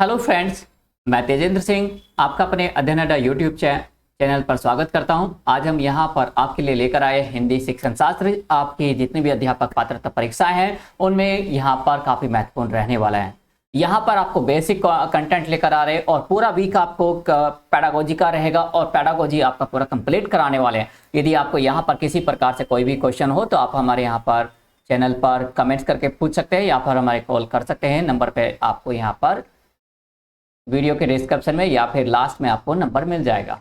Hello friends, मैं तेजेंद्र सिंह आपका अपने अध्ययन अड्डा यूट्यूब चैनल पर स्वागत करता हूं। आज हम यहां पर आपके लिए लेकर आए हिंदी शिक्षण शास्त्र। आपकी जितनी भी अध्यापक पात्रता परीक्षाएं हैं उनमें यहां पर काफ़ी महत्वपूर्ण रहने वाला है। यहां पर आपको बेसिक कंटेंट लेकर आ रहे हैं और पूरा वीक आपको पैडागोजी का रहेगा और पैडागोजी आपका पूरा कंप्लीट कराने वाले हैं। यदि आपको यहां पर किसी प्रकार से कोई भी क्वेश्चन हो तो आप हमारे यहाँ पर चैनल पर कमेंट्स करके पूछ सकते हैं या फिर हमारे कॉल कर सकते हैं। नंबर पे आपको यहाँ पर वीडियो के डिस्क्रिप्शन में या फिर लास्ट में आपको नंबर मिल जाएगा।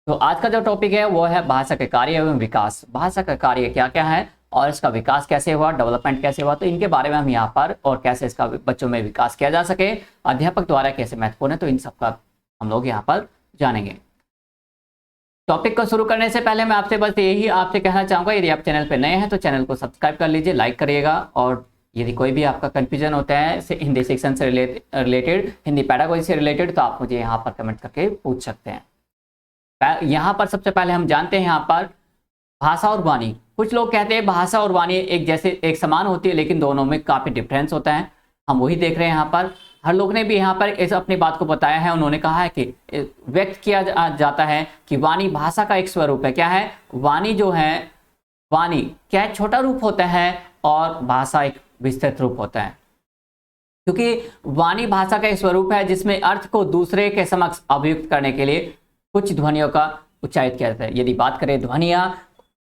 तो आज का जो टॉपिक है वो है भाषा के कार्य एवं विकास। भाषा का कार्य क्या क्या है और इसका विकास कैसे हुआ, डेवलपमेंट कैसे हुआ, तो इनके बारे में हम यहाँ पर और कैसे इसका बच्चों में विकास किया जा सके, अध्यापक द्वारा कैसे महत्वपूर्ण है, तो इन सब का हम लोग यहाँ पर जानेंगे। टॉपिक को शुरू करने से पहले मैं आपसे बस यही आपसे कहना चाहूँगा, यदि आप चैनल पर नए हैं तो चैनल को सब्सक्राइब कर लीजिए, लाइक करिएगा। और यदि कोई भी आपका कंफ्यूजन होता है हिंदी शिक्षण से रिलेटेड, हिंदी पैडागोजी से रिलेटेड, तो आप मुझे यहाँ पर कमेंट करके पूछ सकते हैं। यहाँ पर सबसे पहले हम जानते हैं यहाँ पर भाषा और वाणी। कुछ लोग कहते हैं भाषा और वाणी एक जैसे एक समान होती है, लेकिन दोनों में काफ़ी डिफरेंस होता है। हम वही देख रहे हैं यहाँ पर। हर लोग ने भी यहाँ पर इस अपनी बात को बताया है। उन्होंने कहा है कि व्यक्त किया जाता है कि वाणी भाषा का एक स्वरूप है। क्या है? वाणी जो है, वाणी क्या छोटा रूप होता है और भाषा एक विस्तृत रूप होता है। क्योंकि वाणी भाषा का एक स्वरूप है जिसमें अर्थ को दूसरे के समक्ष अभिव्यक्त करने के लिए कुछ ध्वनियों का उच्चारित किया जाता है। यदि बात करें ध्वनियाँ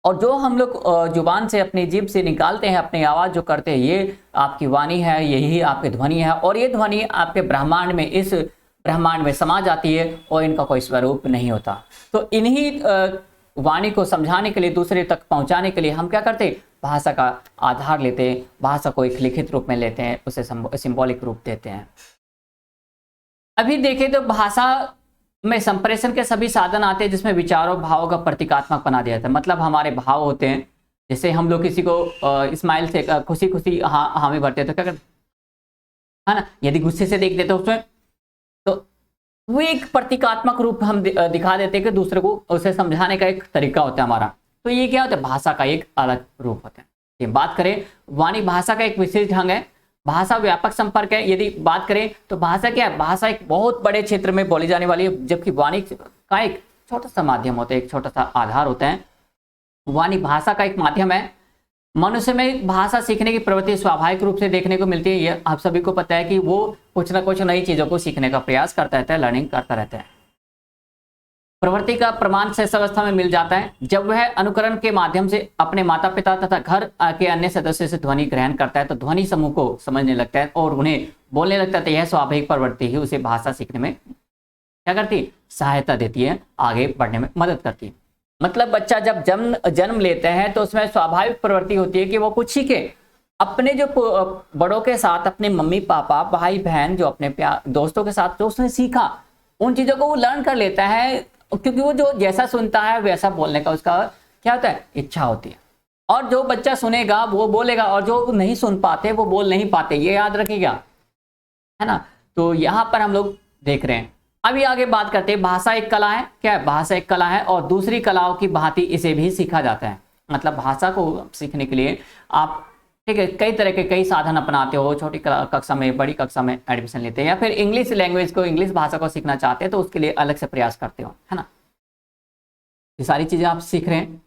और जो हम लोग जुबान से अपनी जीभ से निकालते हैं, अपनी आवाज़ जो करते हैं, ये आपकी वाणी है, यही आपकी ध्वनि है। और ये ध्वनि आपके ब्रह्मांड में, इस ब्रह्मांड में समा जाती है और इनका कोई स्वरूप नहीं होता। तो इन्हीं वाणी को समझाने के लिए, दूसरे तक पहुंचाने के लिए हम क्या करते हैं? भाषा का आधार लेते हैं, भाषा को एक लिखित रूप में लेते हैं, उसे सिंबॉलिक रूप देते हैं। अभी देखें तो भाषा में संप्रेषण के सभी साधन आते हैं जिसमें विचारों भावों का प्रतीकात्मक बना दिया जाता है। मतलब हमारे भाव होते हैं, जैसे हम लोग किसी को स्माइल से खुशी खुशी हामी भरते हैं तो क्या करते है ना, यदि गुस्से से देख देते उसमें तो वो एक प्रतीकात्मक रूप हम दिखा देते हैं कि दूसरे को उसे समझाने का एक तरीका होता है हमारा। तो ये क्या होता है? भाषा का एक अलग रूप होता है। ये बात करें वाणी भाषा का एक विशेष ढंग है। भाषा व्यापक संपर्क है। यदि बात करें तो भाषा क्या है? भाषा एक बहुत बड़े क्षेत्र में बोली जाने वाली है, जबकि वाणी का एक छोटा सा माध्यम होता है, एक छोटा सा आधार होता है। वाणी भाषा का एक माध्यम है। मनुष्य में भाषा सीखने की प्रवृत्ति स्वाभाविक रूप से देखने को मिलती है। यह आप सभी को पता है कि वो कुछ ना कुछ नई चीजों को सीखने का प्रयास करता रहता है, लर्निंग करता रहता है। प्रवृत्ति का प्रमाण शेष अवस्था में मिल जाता है जब वह अनुकरण के माध्यम से अपने माता पिता तथा घर के अन्य सदस्यों से ध्वनि ग्रहण करता है, तो ध्वनि समूह को समझने लगता है और उन्हें बोलने लगता है। तो यह स्वाभाविक प्रवृत्ति ही उसे भाषा सीखने में क्या करती है? सहायता देती है, आगे बढ़ने में मदद करती है। मतलब बच्चा जब जन्म लेते हैं तो उसमें स्वाभाविक प्रवृत्ति होती है कि वो कुछ सीखे। अपने जो बड़ों के साथ, अपने मम्मी पापा, भाई बहन, जो अपने दोस्तों के साथ जो उसने सीखा, उन चीजों को वो लर्न कर लेता है, क्योंकि वो जो जैसा सुनता है वैसा बोलने का उसका क्या होता है? इच्छा होती है। और जो बच्चा सुनेगा वो बोलेगा और जो नहीं सुन पाते वो बोल नहीं पाते, ये याद रखिएगा, है ना। तो यहाँ पर हम लोग देख रहे हैं। अभी आगे बात करते हैं। भाषा एक कला है। क्या है? भाषा एक कला है और दूसरी कलाओं की भांति इसे भी सीखा जाता है। मतलब भाषा को सीखने के लिए आप ठीक है कई तरह के कई साधन अपनाते हो। छोटी कक्षा में, बड़ी कक्षा में एडमिशन लेते हैं, या फिर इंग्लिश लैंग्वेज को, इंग्लिश भाषा को सीखना चाहते हैं तो उसके लिए अलग से प्रयास करते हो, है ना। ये सारी चीजें आप सीख रहे हैं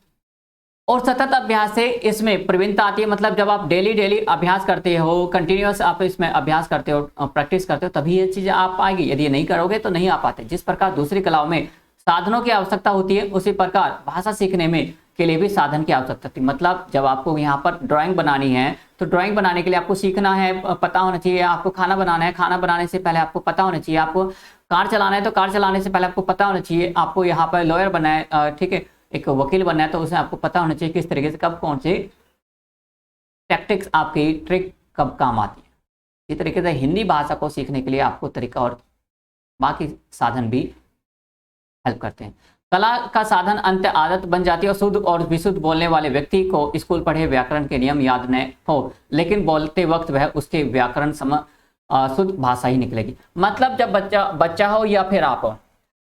और सतत अभ्यास से इसमें प्रवीणता आती है। मतलब जब आप डेली अभ्यास करते हो, कंटिन्यूअस आप इसमें अभ्यास करते हो, प्रैक्टिस करते हो, तभी ये चीजें आप आएगी। यदि नहीं करोगे तो नहीं आ पाते। जिस प्रकार दूसरी कलाओं में साधनों की आवश्यकता होती है, उसी प्रकार भाषा सीखने में के लिए भी साधन की आवश्यकता थी। मतलब जब आपको यहाँ पर ड्राइंग बनानी है तो ड्राइंग बनाने के लिए आपको सीखना है, पता होना चाहिए। आपको खाना बनाना है, खाना बनाने से पहले आपको पता होना चाहिए। आपको कार चलाना है तो कार चलाने से पहले आपको पता होना चाहिए। आपको यहाँ पर लॉयर बनना है, ठीक है, एक वकील बनना है, तो उसमें आपको पता होना चाहिए किस तरीके से कब कौन से टैक्टिक्स, आपकी ट्रिक कब काम आती है। इसी तरीके से हिंदी भाषा को सीखने के लिए आपको तरीका और बाकी साधन भी हेल्प करते हैं। कला का साधन अंत आदत बन जाती है और शुद्ध और विशुद्ध बोलने वाले व्यक्ति को स्कूल पढ़े व्याकरण के नियम याद न हो, लेकिन बोलते वक्त वह उसके व्याकरण शुद्ध भाषा ही निकलेगी। मतलब जब बच्चा हो या फिर आप हो,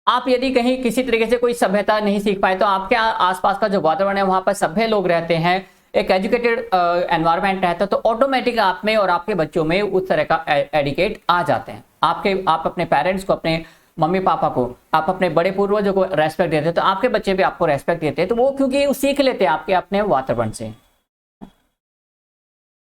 आप यदि कहीं किसी तरीके से कोई सभ्यता नहीं सीख पाए तो आपके आसपास का जो वातावरण है वहां पर सभ्य लोग रहते हैं, एक एजुकेटेड एनवायरनमेंट रहता है, तो ऑटोमेटिक आप में और आपके बच्चों में उस तरह का एडिकेट आ जाते हैं, आप अपने पेरेंट्स को, अपने मम्मी पापा को, आप अपने बड़े पूर्वजों को रेस्पेक्ट देते हैं, तो आपके बच्चे भी आपको रेस्पेक्ट देते हैं। तो वो क्योंकि वो सीख लेते हैं आपके अपने वातावरण से।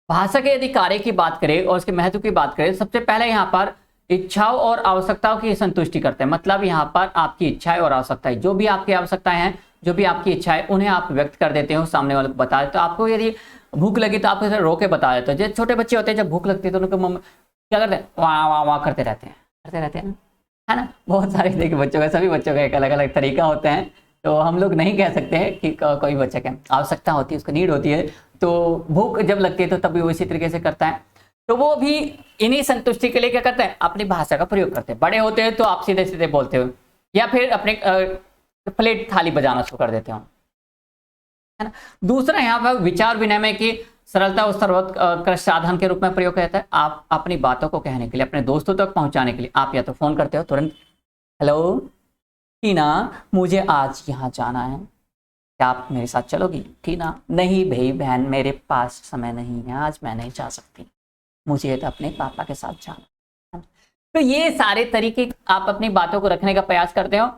भाषा के यदि कार्य की बात करें और उसके महत्व की बात करें, सबसे पहले यहाँ पर इच्छाओं और आवश्यकताओं की संतुष्टि करते हैं। मतलब यहाँ पर आपकी इच्छाएं और आवश्यकताएं, जो भी आपकी आवश्यकताएं हैं, जो भी आपकी इच्छाएं, उन्हें आप व्यक्त कर देते हो, सामने वाले को बता देते हो। आपको यदि भूख लगी तो आप उसे रो के बता देते हो। जो छोटे बच्चे होते हैं, जब भूख लगती है तो उनको क्या करते हैं, वाह वाह वाह करते रहते हैं ना, है ना। बहुत सारे देखिए बच्चों का, सभी बच्चों का एक अलग अलग तरीका होता है। तो हम लोग नहीं कह सकते हैं कि कोई बच्चा क्या आवश्यकता होती है, उसको नीड होती है, तो भूख जब लगती है तो तभी वो इसी तरीके से करता है। तो वो भी इन्हीं संतुष्टि के लिए क्या करते हैं, अपनी भाषा का प्रयोग करते हैं। बड़े होते हैं तो आप सीधे सीधे बोलते हो, या फिर अपने प्लेट थाली बजाना शुरू कर देते हो, है ना। दूसरा यहाँ पर विचार विनिमय की सरलता और सर्वोत्कृष्ट साधन के रूप में प्रयोग रहता है। आप अपनी बातों को कहने के लिए, अपने दोस्तों तक पहुंचाने के लिए आप या तो फोन करते हो तुरंत, हेलो टीना, मुझे आज यहाँ जाना है, क्या आप मेरे साथ चलोगी? टीना, नहीं भाई बहन, मेरे पास समय नहीं है, आज मैं नहीं जा सकती, मुझे तो अपने पापा के साथ जाना। तो ये सारे तरीके आप अपनी बातों को रखने का प्रयास करते हो।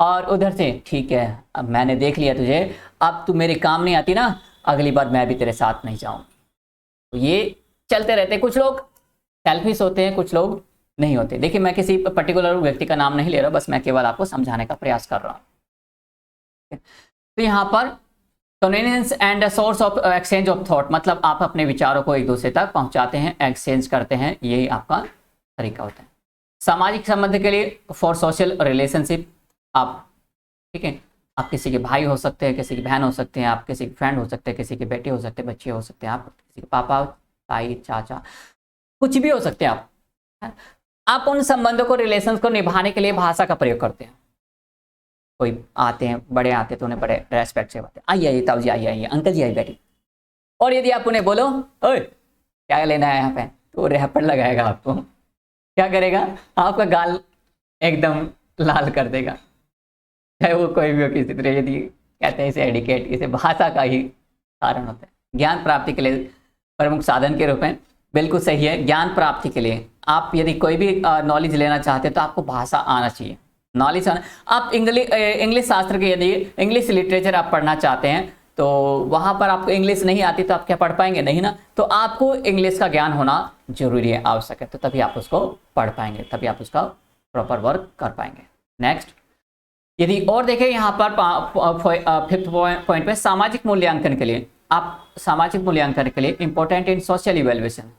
और उधर से ठीक है, अब मैंने देख लिया तुझे, अब तू मेरे काम नहीं आती ना, अगली बार मैं भी तेरे साथ नहीं जाऊंगी। तो ये चलते रहते। कुछ लोग सेल्फिश होते हैं, कुछ लोग नहीं होते। देखिए, मैं किसी पर्टिकुलर व्यक्ति का नाम नहीं ले रहा, बस मैं केवल आपको समझाने का प्रयास कर रहा हूँ। तो यहाँ पर convenience and source of exchange of thought, मतलब आप अपने विचारों को एक दूसरे तक पहुंचाते हैं, एक्सचेंज करते हैं, यही आपका तरीका होता है। सामाजिक संबंध के लिए फॉर सोशल रिलेशनशिप, आप ठीक है, आप किसी के भाई हो सकते हैं, किसी की बहन हो सकते हैं, आप किसी के फ्रेंड हो सकते हैं, किसी के बेटे हो सकते हैं, बच्चे हो सकते हैं, आप किसी के पापा, ताई, चाचा, कुछ भी हो सकते हैं आप उन संबंधों को, रिलेशंस को निभाने के लिए भाषा का प्रयोग करते हैं। कोई आते हैं, बड़े आते हैं तो उन्हें बड़े रेस्पेक्ट से बातें, आइए आइए ताऊ जी, आइए आइए अंकल जी, आइए बैठिए। और यदि आप उन्हें बोलो, ओए क्या लेना है यहाँ पे, तो रैपर लगाएगा आपको, क्या करेगा, आपका गाल एकदम लाल कर देगा। चाहे वो कोई भी हो, किसी तरह। यदि कहते हैं इसे एडिकेट, इसे भाषा का ही कारण होता है। ज्ञान प्राप्ति के लिए प्रमुख साधन के रूप में, बिल्कुल सही है। ज्ञान प्राप्ति के लिए आप यदि कोई भी नॉलेज लेना चाहते हैं तो आपको भाषा आना चाहिए, नॉलेज आना। आप इंग्लिश शास्त्र के, यदि इंग्लिश लिटरेचर आप पढ़ना चाहते हैं तो वहाँ पर आपको इंग्लिश नहीं आती तो आप क्या पढ़ पाएंगे, नहीं ना। तो आपको इंग्लिश का ज्ञान होना जरूरी है, आवश्यक है, तो तभी आप उसको पढ़ पाएंगे, तभी आप उसका प्रॉपर वर्क कर पाएंगे। नेक्स्ट, यदि और देखें यहाँ पर फिफ्थ पॉइंट पे, सामाजिक मूल्यांकन के लिए, आप सामाजिक मूल्यांकन के लिए इंपॉर्टेंट इन सोशल इवेल्युएशन,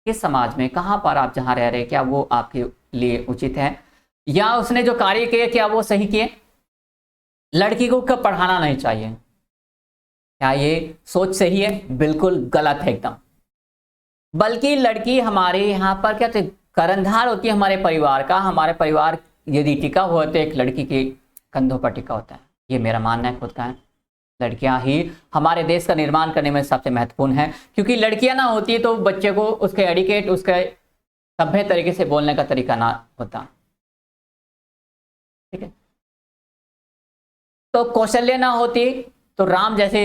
किस समाज में, कहाँ पर आप जहाँ रह रहे हैं, क्या वो आपके लिए उचित है, या उसने जो कार्य किए क्या वो सही किए। लड़की को कब पढ़ाना नहीं चाहिए, क्या ये सोच सही है? बिल्कुल गलत है एकदम। बल्कि लड़की हमारे यहाँ पर क्या कर्णधार होती है हमारे परिवार का। हमारे परिवार यदि टिका हुआ तो एक लड़की के कंधों पर टिका होता है, ये मेरा मानना है, खुद का है। लड़कियां ही हमारे देश का निर्माण करने में सबसे महत्वपूर्ण है, क्योंकि लड़कियां ना होती है तो बच्चे को उसके एडिकेट, उसके सभ्य तरीके से बोलने का तरीका ना होता, ठीक है। तो कौशल्य ना होती तो राम जैसे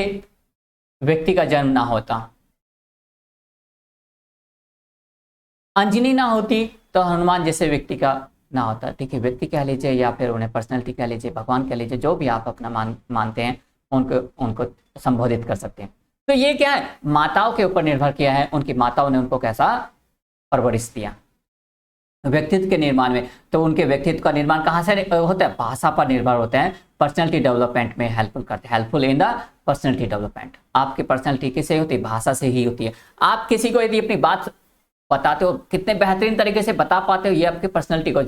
व्यक्ति का जन्म ना होता, अंजनी ना होती तो हनुमान जैसे व्यक्ति का ना होता। देखिए, व्यक्ति कह लीजिए या फिर उन्हें पर्सनैलिटी कह लीजिए, भगवान कह लीजिए, जो भी आप अपना मानते हैं उनको संबोधित कर सकते हैं। तो ये क्या है, माताओं के ऊपर निर्भर किया है, उनकी माताओं ने उनको कैसा परवरिश दिया व्यक्तित्व के निर्माण में। तो उनके व्यक्तित्व का निर्माण कहाँ से होता है, भाषा पर निर्भर होते हैं, पर्सनैलिटी डेवलपमेंट में हेल्पफुल करते हैं, helpful in the personality development. आपकी पर्सनैलिटी किससे होती है, भाषा से ही होती है। आप किसी को यदि अपनी बात बताते हो, कितने बेहतरीन तरीके से बता पाते हो, ये आपकी पर्सनैलिटी को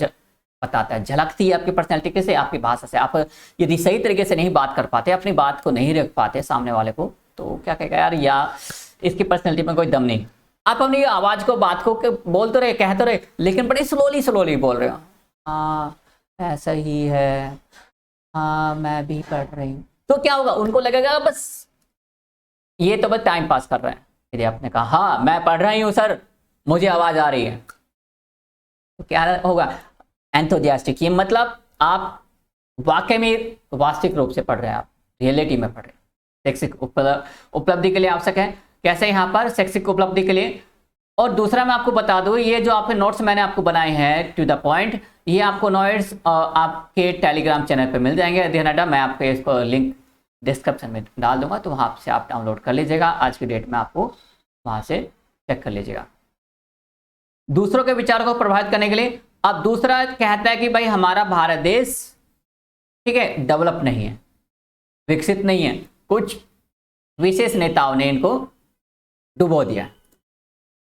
बताता है, झलकती है आपकी पर्सनैलिटी कैसे, आपकी भाषा से। आप यदि सही तरीके से नहीं बात कर पाते, अपनी बात को नहीं रख पाते सामने वाले को, तो क्या कहेगा, यार या इसकी पर्सनैलिटी में कोई दम नहीं। आप अपनी आवाज को, बात को बोल तो रहे, कह तो रहे, लेकिन बड़ी स्लोली बोल रहे हो। हाँ ऐसा ही है, हाँ मैं भी पढ़ रही हूँ, तो क्या होगा, उनको लगेगा बस ये तो बस टाइम पास कर रहे हैं। यदि आपने कहा हाँ मैं पढ़ रही हूँ सर, मुझे आवाज आ रही है, तो क्या होगा, एंथुसियास्टिक। ये मतलब आप वाकई में वास्तविक रूप से पढ़ रहे हैं, आप रियलिटी में पढ़ रहे हैं। शैक्षिक उपलब्धि के लिए आवश्यक है, कैसे यहाँ पर शैक्षिक उपलब्धि के लिए और दूसरा मैं आपको बता दूं, ये जो आपके नोट्स मैंने आपको बनाए हैं टू द पॉइंट, ये आपको नोट्स आपके टेलीग्राम चैनल पे मिल जाएंगे अध्ययन अड्डा। मैं आपको इसको लिंक डिस्क्रिप्शन में डाल दूंगा, तो वहां से आप डाउनलोड कर लीजिएगा। आज की डेट में आपको वहां से चेक कर लीजिएगा। दूसरों के विचारों को प्रभावित करने के लिए, अब दूसरा कहता है कि भाई हमारा भारत देश, ठीक है, डेवलप नहीं है, विकसित नहीं है, कुछ विशेष नेताओं ने इनको डुबो दिया।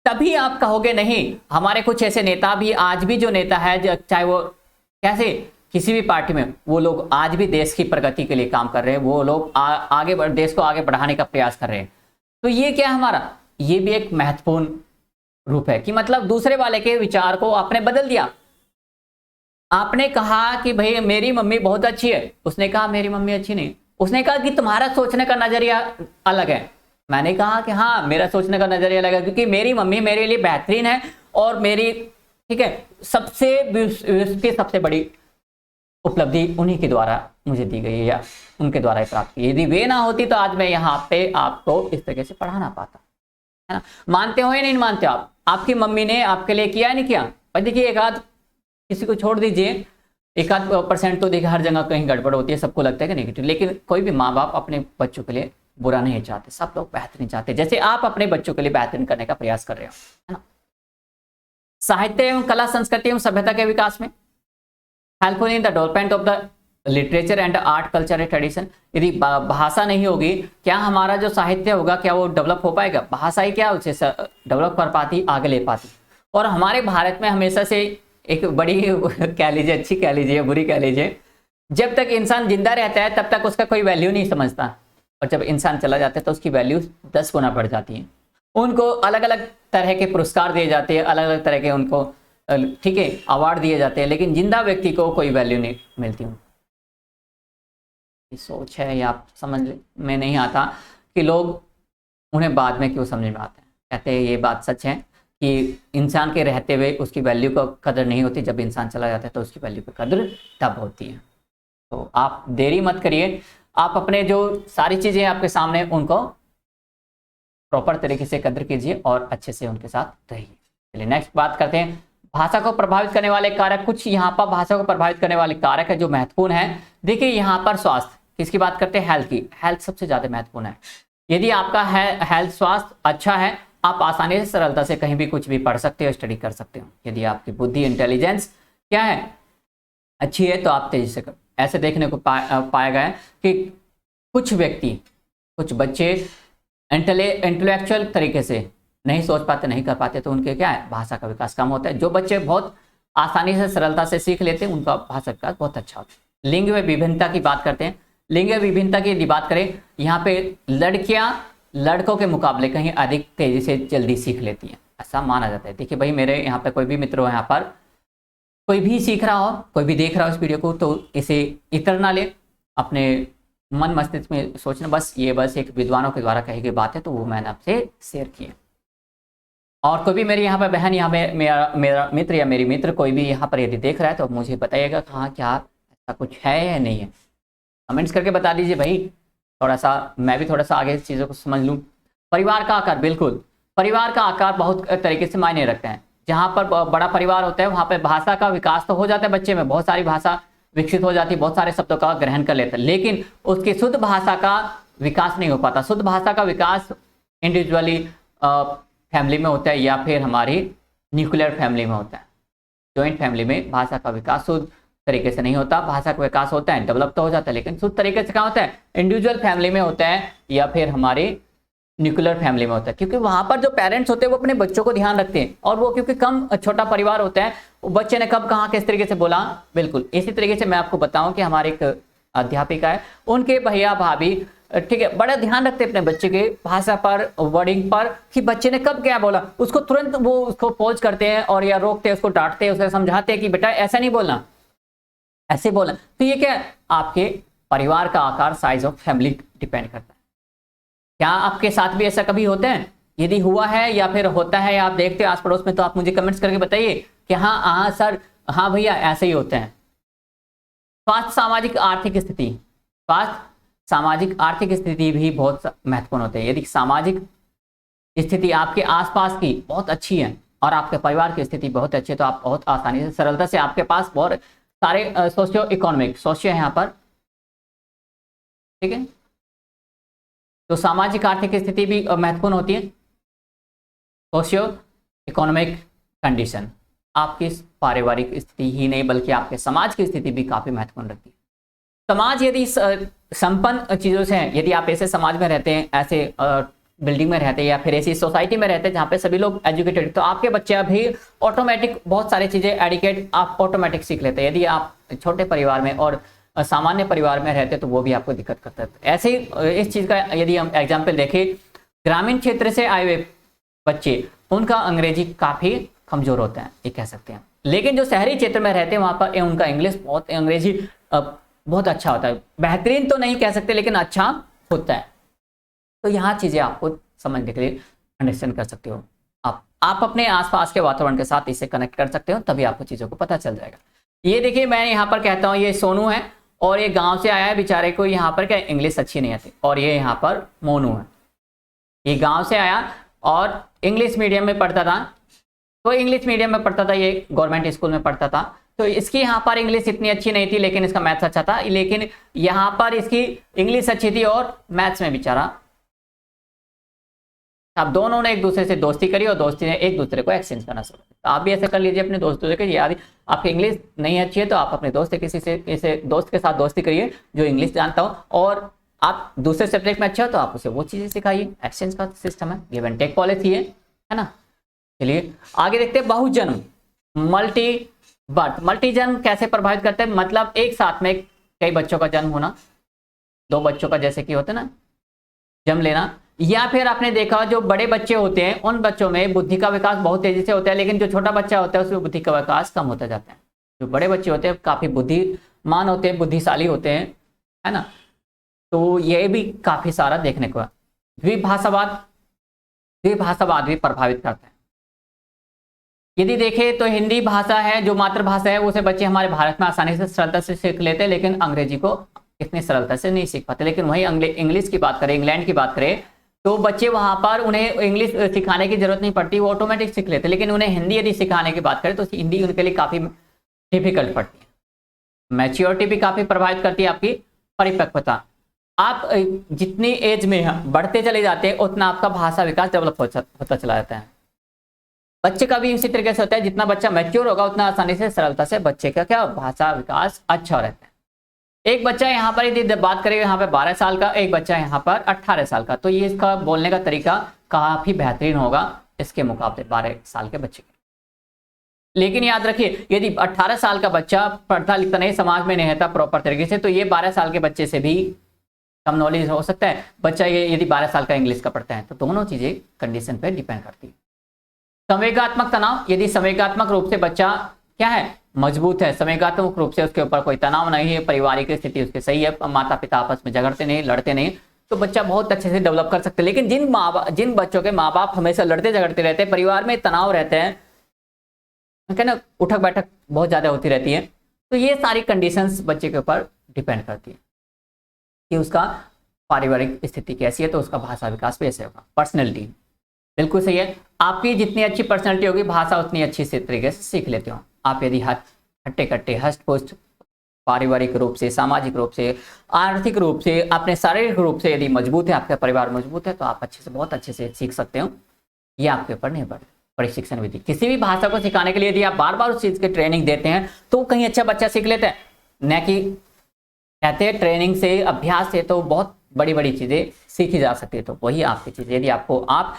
तभी आप कहोगे नहीं, हमारे कुछ ऐसे नेता भी, आज भी जो नेता है, चाहे वो कैसे किसी भी पार्टी में, वो लोग आज भी देश की प्रगति के लिए काम कर रहे हैं, वो लोग आगे देश को आगे बढ़ाने का प्रयास कर रहे हैं। तो ये क्या है हमारा, ये भी एक महत्वपूर्ण रूप है कि मतलब दूसरे वाले के विचार को आपने बदल दिया। आपने कहा कि भाई मेरी मम्मी बहुत अच्छी है, उसने कहा मेरी मम्मी अच्छी नहीं। उसने कहा कि तुम्हारा सोचने का नजरिया अलग है, मैंने कहा कि हाँ मेरा सोचने का नजरिया अलग है, क्योंकि मेरी मम्मी मेरे लिए बेहतरीन है और मेरी, ठीक है, सबसे बड़ी उपलब्धि उन्हीं के द्वारा मुझे दी गई है या उनके द्वारा ही प्राप्त की। यदि वे ना होती तो आज मैं यहाँ पे आपको इस तरीके से पढ़ा ना पाता, है ना। मानते हो या नहीं मानते हो आप, आपकी मम्मी ने आपके लिए किया नहीं किया। और देखिए एक आध, किसी को छोड़ दीजिए, एक आध % तो देखिए हर जगह कहीं गड़बड़ होती है, सबको लगता है कि नेगेटिव, लेकिन कोई भी माँ बाप अपने बच्चों के लिए बुरा नहीं चाहते, सब लोग बेहतरीन चाहते, जैसे आप अपने बच्चों के लिए बेहतरीन करने का प्रयास कर रहे हो, है ना। साहित्य एवं कला संस्कृति एवं सभ्यता के विकास में helpful in the development of the literature and art culture tradition. यदि भाषा नहीं होगी, क्या हमारा जो साहित्य होगा क्या वो डेवलप हो पाएगा? भाषा ही क्या उसे डेवलप कर पाती, आगे ले पाती। और हमारे भारत में हमेशा से एक बड़ी कह लीजिए, अच्छी कह लीजिए, बुरी कह लीजिए, जब तक इंसान जिंदा रहता है तब तक उसका कोई वैल्यू नहीं समझता, और जब इंसान चला जाता है तो उसकी वैल्यू 10 गुना बढ़ जाती है। उनको अलग अलग तरह के पुरस्कार दिए जाते हैं, अलग अलग तरह के उनको, ठीक है, अवार्ड दिए जाते हैं, लेकिन जिंदा व्यक्ति को कोई वैल्यू नहीं मिलती। सोच है या आप समझ में नहीं आता कि लोग उन्हें बाद में क्यों समझ में आता है। कहते हैं ये बात सच है कि इंसान के रहते हुए उसकी वैल्यू का कदर नहीं होती, जब इंसान चला जाता है तो उसकी वैल्यू की कदर तब होती है। तो आप देरी मत करिए, आप अपने जो सारी चीज़ें आपके सामने उनको प्रॉपर तरीके से कदर कीजिए और अच्छे से उनके साथ रहिए। चलिए नेक्स्ट बात करते हैं, भाषा को प्रभावित करने वाले कारक। कुछ यहाँ पर भाषा को प्रभावित करने वाले कारक है जो महत्वपूर्ण है। देखिए यहाँ पर स्वास्थ्य, किसकी बात करते हैं? हेल्थ की। हेल्थ सबसे ज्यादा महत्वपूर्ण है। यदि आपका हेल्थ स्वास्थ्य अच्छा है, आप आसानी से सरलता से कहीं भी कुछ भी पढ़ सकते हो, स्टडी कर सकते हो। यदि आपकी बुद्धि, इंटेलिजेंस क्या है, अच्छी है, तो आप तेजी से कर। ऐसे देखने को पाया गया है कि कुछ व्यक्ति, कुछ बच्चे इंटेलेक्चुअल तरीके से नहीं सोच पाते, नहीं कर पाते, तो उनके क्या है, भाषा का विकास कम होता है। जो बच्चे बहुत आसानी से सरलता से सीख लेते हैं, उनका भाषा विकास बहुत अच्छा होता है। लिंग में विभिन्नता की बात करते हैं। लिंग में विभिन्नता की यदि बात करें, यहाँ पे लड़कियां लड़कों के मुकाबले कहीं अधिक तेजी से जल्दी सीख लेती हैं, ऐसा माना जाता है। देखिए भाई, मेरे यहाँ पे कोई भी मित्र हो, यहाँ पर कोई भी सीख रहा हो, कोई भी देख रहा हो इस वीडियो को, तो इसे इतर ना ले, अपने मन मस्तिष्क में सोचना, बस ये बस एक विद्वानों के द्वारा कही गई बात है, तो वो मैंने आपसे शेयर की है। और कोई भी मेरी यहाँ पर बहन, यहाँ पे मेरा मित्र या मेरी मित्र कोई भी यहाँ पर यदि देख रहा है, तो मुझे बताइएगा हाँ क्या ऐसा कुछ है या नहीं है, कमेंट्स करके बता दीजिए भाई, थोड़ा सा मैं भी थोड़ा सा आगे चीज़ों को समझ लूँ। परिवार का आकार, बिल्कुल परिवार का आकार बहुत तरीके से मायने रखते हैं। जहाँ पर बड़ा परिवार होता है वहाँ पर भाषा का विकास तो हो जाता है, बच्चे में बहुत सारी भाषा विकसित हो जाती है, बहुत सारे शब्दों का ग्रहण कर लेता है, लेकिन उसकी शुद्ध भाषा का विकास नहीं हो पाता। शुद्ध भाषा का विकास इंडिविजुअली फैमिली में होता है या फिर हमारी न्यूक्लियर फैमिली में होता है। जॉइंट फैमिली में भाषा का विकास शुद्ध तरीके से नहीं होता। भाषा का विकास होता है, डेवलप तो हो जाता है, लेकिन शुद्ध तरीके से क्या होता है, इंडिविजुअल फैमिली में होता है या फिर हमारी न्यूक्लियर फैमिली में होता है। क्योंकि वहां पर जो पेरेंट्स होते हैं वो अपने बच्चों को ध्यान रखते हैं, और वो क्योंकि कम छोटा परिवार होता है, बच्चे ने कब कहाँ किस तरीके से बोला, बिल्कुल इसी तरीके से मैं आपको बताऊं कि हमारे एक अध्यापिका है, उनके भैया भाभी, ठीक है, बड़ा ध्यान रखते अपने बच्चे के भाषा पर, वर्डिंग पर, कि बच्चे ने कब क्या बोला, उसको तुरंत वो उसको पॉज करते हैं और या रोकते हैं, उसको डांटते हैं, उसे समझाते हैं कि बेटा ऐसा नहीं बोलना, ऐसे बोलना। तो ये क्या, आपके परिवार का आकार, साइज ऑफ फैमिली डिपेंड करता है। क्या आपके साथ भी ऐसा कभी होता है? यदि हुआ है या फिर होता है, आप देखते हो आस पड़ोस में, तो आप मुझे कमेंट्स करके बताइए कि हाँ सर, हाँ भैया ऐसे ही होते हैं। स्वास्थ्य, सामाजिक आर्थिक स्थिति। स्वास्थ्य, सामाजिक आर्थिक स्थिति भी बहुत महत्वपूर्ण होते हैं। यदि सामाजिक स्थिति आपके आसपास की बहुत अच्छी है और आपके परिवार की स्थिति बहुत अच्छी है, तो आप बहुत आसानी से सरलता से आपके पास बहुत सारे सोशियो इकोनॉमिक सोशियो है यहाँ पर, ठीक है। तो सामाजिक आर्थिक स्थिति भी महत्वपूर्ण होती है। सोशियो इकोनॉमिक कंडीशन आपकी पारिवारिक स्थिति ही नहीं बल्कि आपके समाज की स्थिति भी काफी महत्वपूर्ण रखती है। समाज यदि संपन्न चीजों से है, यदि आप ऐसे समाज में रहते हैं, ऐसे बिल्डिंग में रहते हैं या फिर ऐसी सोसाइटी में रहते हैं जहाँ पे सभी लोग एजुकेटेड, तो आपके बच्चे अभी ऑटोमेटिक बहुत सारी चीजें एडिकेट आप ऑटोमेटिक सीख लेते हैं। यदि आप छोटे परिवार में और सामान्य परिवार में रहते तो वो भी आपको दिक्कत करता है। ऐसे ही इस चीज का यदि हम एग्जाम्पल देखें, ग्रामीण क्षेत्र से आए हुए बच्चे, उनका अंग्रेजी काफी कमजोर होता है, ये कह सकते हैं। लेकिन जो शहरी क्षेत्र में रहते हैं वहां पर उनका इंग्लिश बहुत, अंग्रेजी बहुत अच्छा होता है। बेहतरीन तो नहीं कह सकते लेकिन अच्छा होता है। तो यहाँ चीजें आपको समझने के लिए अंडरस्टैंड कर सकते हो। आप अपने आसपास के वातावरण के साथ इसे कनेक्ट कर सकते हो, तभी आपको चीजों को पता चल जाएगा। ये देखिए, मैं यहाँ पर कहता हूँ ये सोनू है और ये गांव से आया है, बेचारे को यहाँ पर क्या इंग्लिश अच्छी नहीं आती, और ये यहाँ पर मोनू है, ये गांव से आया और इंग्लिश मीडियम में पढ़ता था। तो इंग्लिश मीडियम में पढ़ता था, ये गवर्नमेंट स्कूल में पढ़ता था, तो इसकी यहाँ पर इंग्लिश इतनी अच्छी नहीं थी लेकिन इसका मैथ्स अच्छा था। लेकिन यहाँ पर इसकी इंग्लिश अच्छी थी और मैथ्स में बेचारा, अब दोनों ने एक दूसरे से दोस्ती करी और दोस्ती ने एक दूसरे को एक्सचेंज करना शुरू किया। तो आप भी ऐसे कर लीजिए अपने दोस्तों से कि यार आपकी इंग्लिश नहीं अच्छी है तो आप अपने दोस्त किसी से ऐसे दोस्त के साथ दोस्ती करिए जो इंग्लिश जानता हो, और आप दूसरे सब्जेक्ट में अच्छे हो तो आप उसे वो चीजें सिखाइए। एक्सचेंज का सिस्टम है, गिव एंड टेक पॉलिसी है ना। चलिए आगे देखते हैं बहुजन्म, मल्टी बर्थ। मल्टी जन्म कैसे प्रभावित करते हैं, मतलब एक साथ में कई बच्चों का जन्म होना, दो बच्चों का जैसे कि होता है ना जन्म लेना, या फिर आपने देखा जो बड़े बच्चे होते हैं उन बच्चों में बुद्धि का विकास बहुत तेजी से होता है, लेकिन जो छोटा बच्चा होता है उसमें बुद्धि का विकास कम होता जाता है। जो बड़े बच्चे होते हैं काफी बुद्धिमान होते हैं, बुद्धिशाली होते हैं, है ना। तो ये भी काफी सारा देखने को है। द्विभाषावाद भी प्रभावित करता है। यदि देखें तो हिंदी भाषा है जो मातृभाषा है, उसे बच्चे हमारे भारत में आसानी से सरलता से सीख लेते हैं, लेकिन अंग्रेजी को इतनी सरलता से नहीं सीख पाते। लेकिन वही इंग्लिश की बात करें, इंग्लैंड की बात करें, तो बच्चे वहां पर उन्हें इंग्लिश सिखाने की जरूरत नहीं पड़ती, वो ऑटोमेटिक सीख लेते हैं। लेकिन उन्हें हिंदी यदि सिखाने की बात करें तो हिंदी उनके लिए काफी डिफिकल्ट पड़ती है। मैच्योरिटी भी काफी प्रभावित करती है आपकी परिपक्वता। आप जितनी एज में बढ़ते चले जाते हैं उतना आपका भाषा विकास डेवलप होता चला जाता है। बच्चे का भी इसी तरीके से होता है, जितना बच्चा मैच्योर होगा उतना आसानी से सरलता से बच्चे का क्या भाषा विकास अच्छा रहता है। एक बच्चा यहाँ पर यदि बात करें यहाँ पे 12 साल का, एक बच्चा यहाँ पर 18 साल का, तो ये इसका बोलने का तरीका काफी बेहतरीन होगा इसके मुकाबले 12 साल के बच्चे के। लेकिन याद रखिए यदि 18 साल का बच्चा पढ़ता लिखता नहीं, समाज में नहीं रहता प्रॉपर तरीके से, तो ये 12 साल के बच्चे से भी कम नॉलेज हो सकता है। बच्चा ये यदि 12 साल का इंग्लिश का पढ़ता है, तो दोनों चीजें कंडीशन पे डिपेंड करती है। संवेगात्मक तनाव, यदि संवेगात्मक रूप से बच्चा क्या है मजबूत है, संवेगात्मक रूप से उसके ऊपर कोई तनाव नहीं है, पारिवारिक स्थिति उसकी सही है, माता पिता आपस में झगड़ते नहीं, लड़ते नहीं, तो बच्चा बहुत अच्छे से डेवलप कर सकते हैं। लेकिन जिन बच्चों के माँ बाप हमेशा लड़ते झगड़ते रहते हैं, परिवार में तनाव रहते हैं, ना उठक बैठक बहुत ज्यादा होती रहती है, तो ये सारी कंडीशंस बच्चे के ऊपर डिपेंड करती है कि उसका पारिवारिक स्थिति कैसी है, तो उसका भाषा विकास भी ऐसे होगा। पर्सनैलिटी बिल्कुल सही है, आपकी जितनी अच्छी पर्सनैलिटी होगी भाषा उतनी अच्छी तरीके से सीख लेते हो आप। यदि हट्टे कट्टे हष्ट पुष्ट पारिवारिक रूप से, सामाजिक रूप से, आर्थिक रूप से, अपने शारीरिक रूप से यदि मजबूत है, आपका परिवार मजबूत है, तो आप अच्छे से बहुत अच्छे से सीख सकते हो। ये आपके ऊपर निर्भर है। प्रशिक्षण विधि, किसी भी भाषा को सिखाने के लिए यदि आप बार बार उस चीज की ट्रेनिंग देते हैं तो कहीं अच्छा बच्चा सीख लेता है, न कि कहते हैं ट्रेनिंग से, अभ्यास से तो बहुत बड़ी बड़ी चीजें सीखी जा सकती है। तो वही आपकी चीज, यदि आपको आप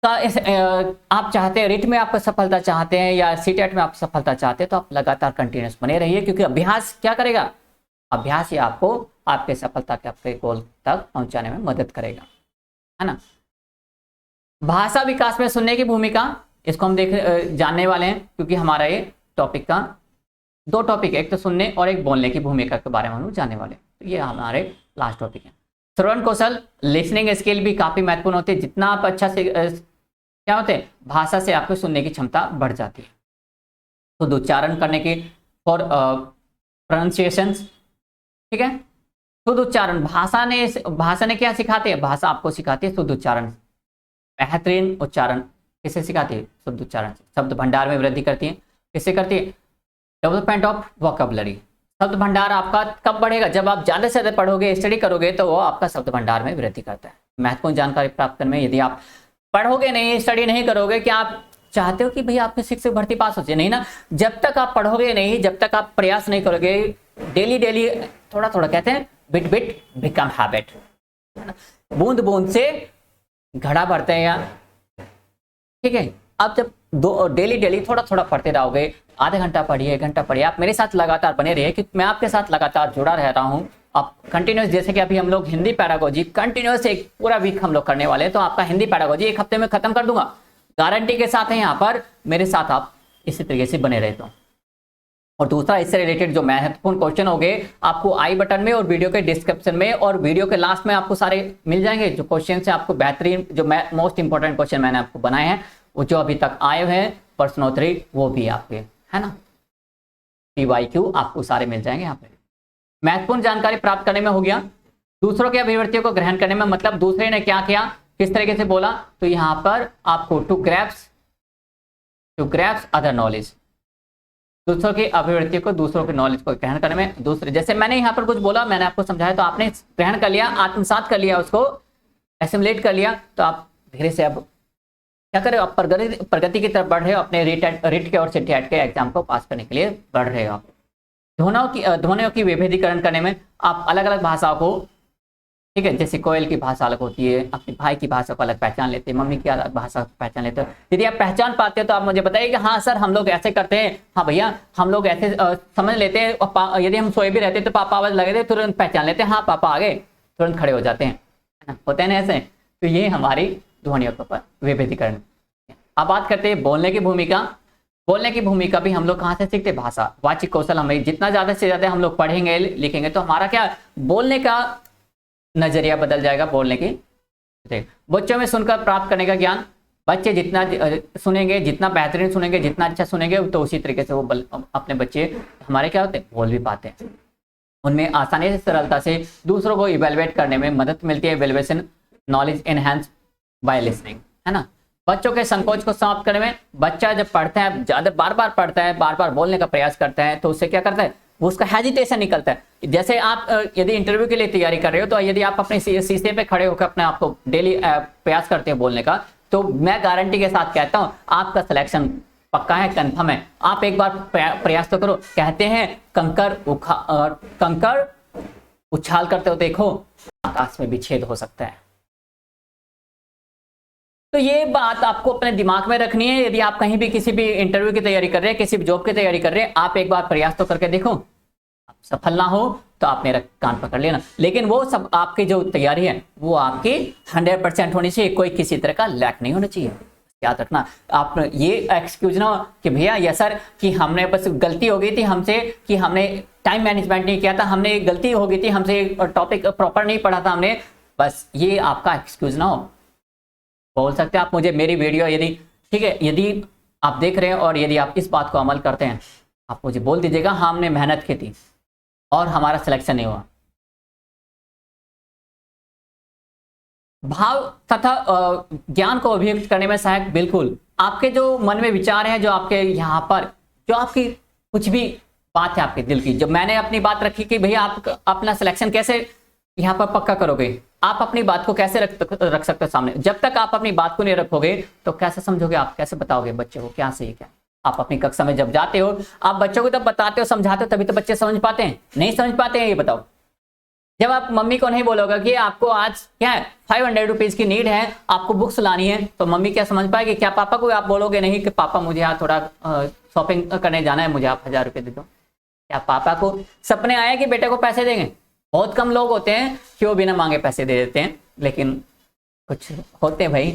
चाहते हैं रिट में आप सफलता चाहते हैं या सीटेट में आप सफलता चाहते हैं, तो आप लगातार कंटिन्यूस बने रहिए, क्योंकि अभ्यास क्या करेगा, अभ्यास ही आपको आपके सफलता के आपके गोल तक पहुंचाने में मदद करेगा, है ना। भाषा विकास में सुनने की भूमिका, इसको हम जानने वाले हैं, क्योंकि हमारा ये टॉपिक का 2 टॉपिक है, एक तो सुनने और एक बोलने की भूमिका के बारे में हम जानने वाले हैं। तो ये हमारे लास्ट टॉपिक है। श्रवण कौशल, लिसनिंग स्किल भी काफी महत्वपूर्ण होते हैं। जितना आप अच्छा से क्या होते हैं, भाषा से आपको सुनने की क्षमता बढ़ जाती है। शुद्ध उच्चारण करने की और प्रोनाउंसिएशन, ठीक है। शुद्ध उच्चारण, भाषा ने क्या सिखाती है, भाषा आपको सिखाती है शुद्ध उच्चारण। बेहतरीन उच्चारण किसे सिखाती है? शुद्ध उच्चारण से। शब्द भंडार में वृद्धि करती है। किससे करती है? Development of vocabulary. शब्द भंडार आपका कब बढ़ेगा? जब आप ज़्यादा से ज़्यादा पढ़ोगे, स्टडी करोगे, तो वो आपका शब्द भंडार में वृद्धि करता है। महत्वपूर्ण जानकारी प्राप्त करने में, यदि आप पढ़ोगे नहीं, स्टडी नहीं करोगे, क्या आप चाहते हो कि भैया आपके शिक्षक भर्ती पास हो जाए? नहीं ना। जब तक आप पढ़ोगे नहीं, जब तक आप प्रयास नहीं करोगे, डेली डेली थोड़ा थोड़ा, कहते हैं बिट बिट बिकम हैबिट, बूंद बूंद से घड़ा भरते हैं यार, ठीक है। आप जब डेली डेली थोड़ा थोड़ा पढ़ते रहोगे, आधा घंटा पढ़िए, 1 घंटा पढ़िए, आप मेरे साथ लगातार बने रहिए, क्योंकि मैं आपके साथ लगातार जुड़ा रहता हूँ। आप कंटिन्यूस, जैसे कि अभी हम लोग हिंदी पैडागोजी कंटिन्यूस एक पूरा वीक हम लोग करने वाले हैं, तो आपका हिंदी पैडागोजी 1 हफ्ते में खत्म कर दूंगा, गारंटी के साथ है। यहाँ पर मेरे साथ आप इसी तरीके से बने रहते हो। और दूसरा, इससे रिलेटेड जो महत्वपूर्ण क्वेश्चन हो गए, आपको आई बटन में और वीडियो के डिस्क्रिप्शन में और वीडियो के लास्ट में आपको सारे मिल जाएंगे। जो क्वेश्चन है आपको बेहतरीन, जो मोस्ट इंपॉर्टेंट क्वेश्चन मैंने आपको बनाए हैं, वो जो अभी तक आए हुए हैं प्रश्नोत्तरी, वो भी आपके, है ना, PYQ आपको सारे मिल जाएंगे यहाँ पे। महत्वपूर्ण जानकारी प्राप्त करने में हो गया। दूसरों की अभिव्यक्तियों को ग्रहण करने में, मतलब दूसरे ने क्या किया, किस तरीके से बोला, तो यहाँ पर आपको टू ग्रैप्स अदर नॉलेज, दूसरों की अभिव्यक्ति को, दूसरों की नॉलेज को ग्रहण करने में, दूसरे, जैसे मैंने यहाँ पर कुछ बोला, मैंने आपको समझाया, तो आपने ग्रहण कर लिया, आत्मसात कर लिया, उसको एसिमुलेट कर लिया, तो आप धीरे से अब क्या करें, आप प्रगति की तरफ बढ़ रहे हो, अपने रिट के और CTET के एग्जाम को पास करने के लिए बढ़ रहे हो। आप ध्वनियों की विभेदीकरण करने में आप अलग अलग भाषाओं को, ठीक है, जैसे कोयल की भाषा अलग होती है, अपने भाई की भाषा को अलग पहचान लेते हैं, मम्मी की अलग भाषा को पहचान लेते हो। यदि आप पहचान पाते हो तो आप मुझे बताइए कि हाँ सर हम लोग ऐसे करते हैं, हाँ भैया हम लोग ऐसे समझ लेते हैं, और यदि हम सोए भी रहते तो पापा आवाज लगे थे, तुरंत पहचान लेते हैं, हाँ पापा आ गए, तुरंत खड़े हो जाते हैं, है ना, होते हैं ना ऐसे। तो ये हमारी ध्वनियों के ऊपर विभेदीकरण। अब बात करते हैं बोलने की भूमिका। बोलने की भूमिका भी हम लोग कहाँ से सीखते? भाषा, वाचिक कौशल। हमें जितना ज्यादा से ज्यादा हम लोग पढ़ेंगे लिखेंगे, तो हमारा क्या, बोलने का नजरिया बदल जाएगा। बोलने की, बच्चों में सुनकर प्राप्त करने का ज्ञान, बच्चे जितना सुनेंगे, जितना बेहतरीन सुनेंगे, जितना अच्छा सुनेंगे, तो उसी तरीके से वो अपने बच्चे हमारे क्या होते हैं, बोल भी पाते हैं। उनमें आसानी से, सरलता से दूसरों को इवेलुएट करने में मदद मिलती है। Evaluation knowledge enhance by listening, है ना। बच्चों के संकोच को समाप्त करने में, बच्चा जब पढ़ता है, ज्यादा बार बार पढ़ता है, बार बार बोलने का प्रयास करता है, तो उससे क्या करता है, वो उसका हेजिटेशन निकलता है। जैसे आप यदि इंटरव्यू के लिए तैयारी कर रहे हो, तो यदि आप अपने शीशे पे खड़े होकर अपने आप को डेली प्रयास करते हैं बोलने का, तो मैं गारंटी के साथ कहता हूं आपका सिलेक्शन पक्का है, कंफर्म है। आप एक बार प्रयास तो करो। कहते हैं कंकर उछाल करते हो, देखो आकाश में भी छेद हो सकता है। तो ये बात आपको अपने दिमाग में रखनी है। यदि आप कहीं भी किसी भी इंटरव्यू की तैयारी कर रहे हैं, किसी भी जॉब की तैयारी कर रहे हैं, आप एक बार प्रयास तो करके देखो। आप सफल ना हो तो आप मेरा कान पकड़ लेना, लेकिन वो सब आपकी जो तैयारी है वो आपकी 100% होनी चाहिए, कोई किसी तरह का लैक नहीं होना चाहिए। याद रखना। आप ये एक्सक्यूज ना कि भैया ये सर कि हमने बस गलती हो गई थी हमसे, कि हमने टाइम मैनेजमेंट नहीं किया था, हमने गलती हो गई थी हमसे, टॉपिक प्रॉपर नहीं पढ़ा था हमने, बस ये आपका एक्सक्यूज ना हो। बोल सकते हैं आप मुझे, मेरी वीडियो यदि, ठीक है, यदि आप देख रहे हैं और यदि आप इस बात को अमल करते हैं, आप मुझे बोल दीजिएगा हाँ हमने मेहनत की थी और हमारा सिलेक्शन नहीं हुआ। भाव तथा ज्ञान को अभिव्यक्त करने में सहायक, बिल्कुल। आपके जो मन में विचार हैं, जो आपके यहाँ पर जो आपकी कुछ भी बात है आपके दिल की, जो मैंने अपनी बात रखी कि भैया आप अपना सिलेक्शन कैसे यहाँ पर पक्का करोगे, आप अपनी बात को कैसे रख सकते हो सामने। जब तक आप अपनी बात को नहीं रखोगे तो कैसे समझोगे, आप कैसे बताओगे बच्चे को क्या सही क्या। आप अपनी कक्षा में जब जाते हो, आप बच्चों को तब बताते हो, समझाते हो, तभी तो बच्चे समझ पाते हैं। नहीं समझ पाते हैं, ये बताओ। जब आप मम्मी को नहीं बोलोगे कि आपको आज क्या है 500 रुपीज की नीड है, आपको बुक्स लानी है, तो मम्मी क्या समझ पाएगी। क्या पापा को आप बोलोगे नहीं कि पापा मुझे यहाँ थोड़ा शॉपिंग करने जाना है, मुझे आप 1000 रुपये दे दो। क्या पापा को सपने आए कि बेटे को पैसे देंगे? बहुत कम लोग होते हैं क्यों बिना मांगे पैसे दे देते हैं, लेकिन कुछ होते हैं भाई,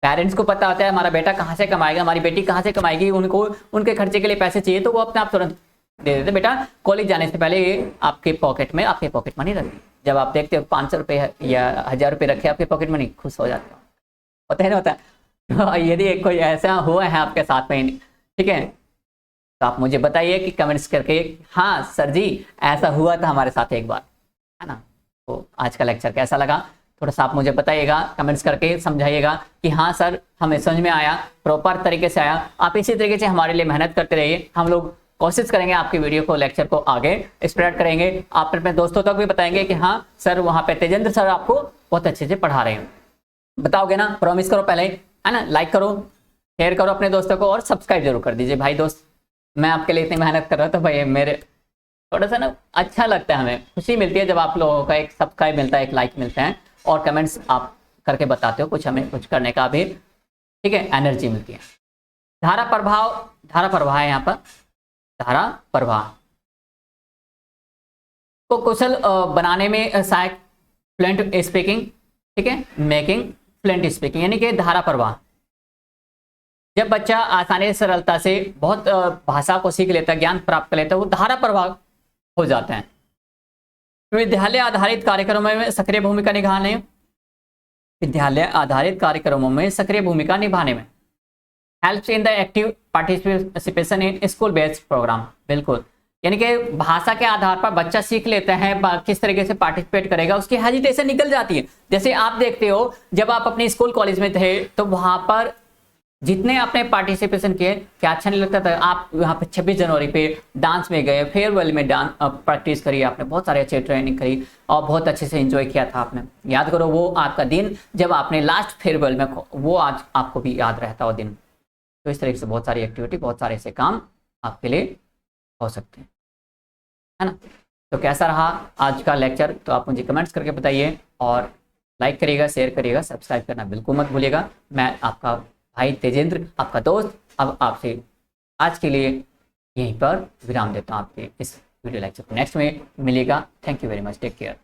पेरेंट्स को पता होता है हमारा बेटा कहाँ से कमाएगा, हमारी बेटी कहाँ से कमाएगी, उनको उनके खर्चे के लिए पैसे चाहिए, तो वो अपने आप तुरंत दे देते। बेटा कॉलेज जाने से पहले ये आपके पॉकेट मनी रखी। जब आप देखते हो 500 रुपये या 1000 रुपये रखे आपके पॉकेट मनी, खुश हो जाते हो। होता है ना, होता है। यदि कोई ऐसा हुआ है आपके साथ में, ठीक है, तो आप मुझे बताइए कि कमेंट्स करके, हाँ सर जी ऐसा हुआ था हमारे साथ एक बार, है ना। तो आज का लेक्चर कैसा लगा थोड़ा सा आप मुझे बताइएगा, कमेंट्स करके समझाइएगा कि हाँ सर हमें समझ में आया, प्रॉपर तरीके से आया। आप इसी तरीके से हमारे लिए मेहनत करते रहिए, हम लोग कोशिश करेंगे आपकी वीडियो को, लेक्चर को आगे स्प्रेड करेंगे, आप अपने दोस्तों तक भी बताएंगे कि हाँ सर वहाँ पे तेजेंद्र सर आपको बहुत अच्छे से पढ़ा रहे हैं। बताओगे ना, प्रॉमिस करो पहले, है ना, लाइक करो, शेयर करो अपने दोस्तों को और सब्सक्राइब जरूर कर दीजिए भाई। दोस्त मैं आपके लिए इतनी मेहनत कर रहा हूँ तो भाई मेरे थोड़ा सा ना अच्छा लगता है, हमें खुशी मिलती है जब आप लोगों का एक सब्सक्राइब मिलता है, एक लाइक मिलता है और कमेंट्स आप करके बताते हो, कुछ हमें कुछ करने का भी, ठीक है, एनर्जी मिलती है। धारा प्रवाह है यहाँ पर, धारा प्रवाह को कुशल बनाने में सहायक फ्लुएंट स्पीकिंग, ठीक है, मेकिंग फ्लुएंट स्पीकिंग, यानी कि धारा प्रवाह। जब बच्चा आसानी से सरलता से बहुत भाषा को सीख लेता है, ज्ञान प्राप्त कर लेता है, वो धारा प्रवाह हो जाते हैं। विद्यालय आधारित कार्यक्रमों में सक्रिय भूमिका निभाने, विद्यालय आधारित कार्यक्रमों में सक्रिय भूमिका निभाने में helps in the active participation in school based program. बिल्कुल, यानी कि भाषा के आधार पर बच्चा सीख लेता है, किस तरीके से पार्टिसिपेट करेगा, उसकी हेजिटेशन निकल जाती है। जैसे आप देखते हो जब आप अपने स्कूल कॉलेज में थे तो वहां पर जितने आपने पार्टिसिपेशन किए, क्या अच्छा नहीं लगता था। आप यहाँ पे 26 जनवरी पे डांस में गए, फेयरवेल में डांस प्रैक्टिस करी आपने, बहुत सारे अच्छे ट्रेनिंग करी और बहुत अच्छे से एंजॉय किया था आपने। याद करो वो आपका दिन जब आपने लास्ट फेयरवेल में, वो आज आपको भी याद रहता वो दिन। तो इस तरीके से बहुत सारी एक्टिविटी, बहुत सारे ऐसे काम आपके लिए हो सकते हैं, है ना। तो कैसा रहा आज का लेक्चर, तो आप मुझे कमेंट्स करके बताइए और लाइक करिएगा, शेयर करिएगा, सब्सक्राइब करना बिल्कुल मत भूलिएगा। मैं आपका भाई तेजेंद्र, आपका दोस्त, अब आपसे आज के लिए यहीं पर विराम देता हूँ। आपके इस वीडियो लेक्चर को नेक्स्ट में मिलेगा। Thank you very much, take care.